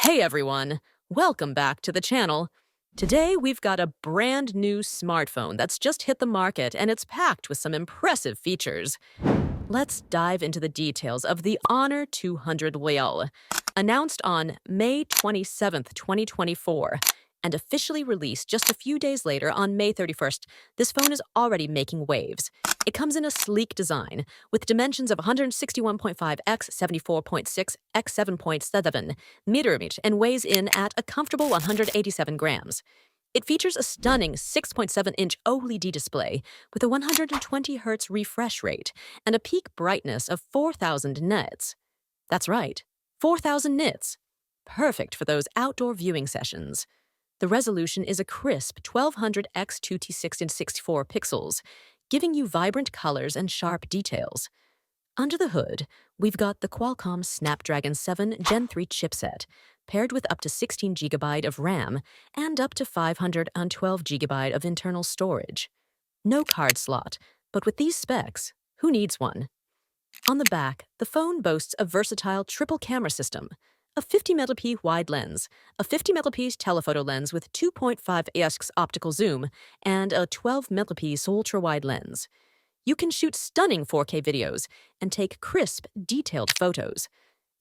Hey everyone, welcome back to the channel. Today we've got a brand new smartphone that's just hit the market and it's packed with some impressive features. Let's dive into the details of the Honor 200 Lil, announced on May 27th, 2024, and officially released just a few days later on May 31st. This phone is already making waves. It comes in a sleek design with dimensions of 161.5 x 74.6 x 7.7 meter and weighs in at a comfortable 187 grams. It features a stunning 6.7-inch OLED display with a 120 Hz refresh rate and a peak brightness of 4,000 nits. That's right, 4,000 nits. Perfect for those outdoor viewing sessions. The resolution is a crisp 1200 x 2t664 pixels, giving you vibrant colors and sharp details. Under the hood, we've got the Qualcomm Snapdragon 7 Gen 3 chipset, paired with up to 16 GB of RAM and up to 512 GB of internal storage. No card slot, but with these specs, who needs one? On the back, the phone boasts a versatile triple camera system, a 50-megapixel wide lens, a 50-megapixel telephoto lens with 2.5x optical zoom, and a 12-megapixel ultra-wide lens. You can shoot stunning 4K videos and take crisp, detailed photos.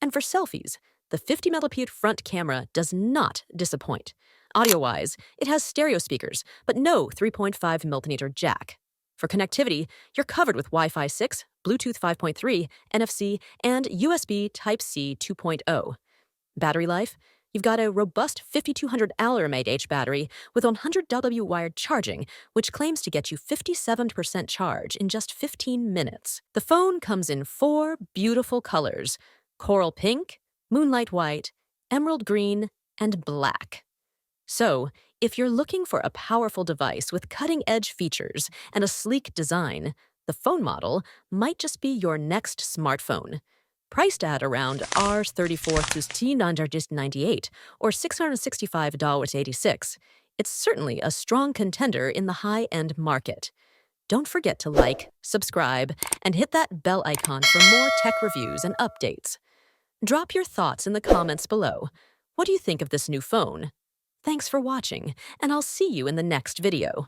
And for selfies, the 50-megapixel front camera does not disappoint. Audio-wise, it has stereo speakers, but no 3.5mm jack. For connectivity, you're covered with Wi-Fi 6, Bluetooth 5.3, NFC, and USB Type-C 2.0. Battery life? You've got a robust 5200 mAh battery with 100W wired charging, which claims to get you 57% charge in just 15 minutes. The phone comes in 4 beautiful colors: coral pink, moonlight white, emerald green, and black. So, if you're looking for a powerful device with cutting-edge features and a sleek design, the phone model might just be your next smartphone. Priced at around $34,998 or $665.86, it's certainly a strong contender in the high-end market. Don't forget to like, subscribe, and hit that bell icon for more tech reviews and updates. Drop your thoughts in the comments below. What do you think of this new phone? Thanks for watching, and I'll see you in the next video.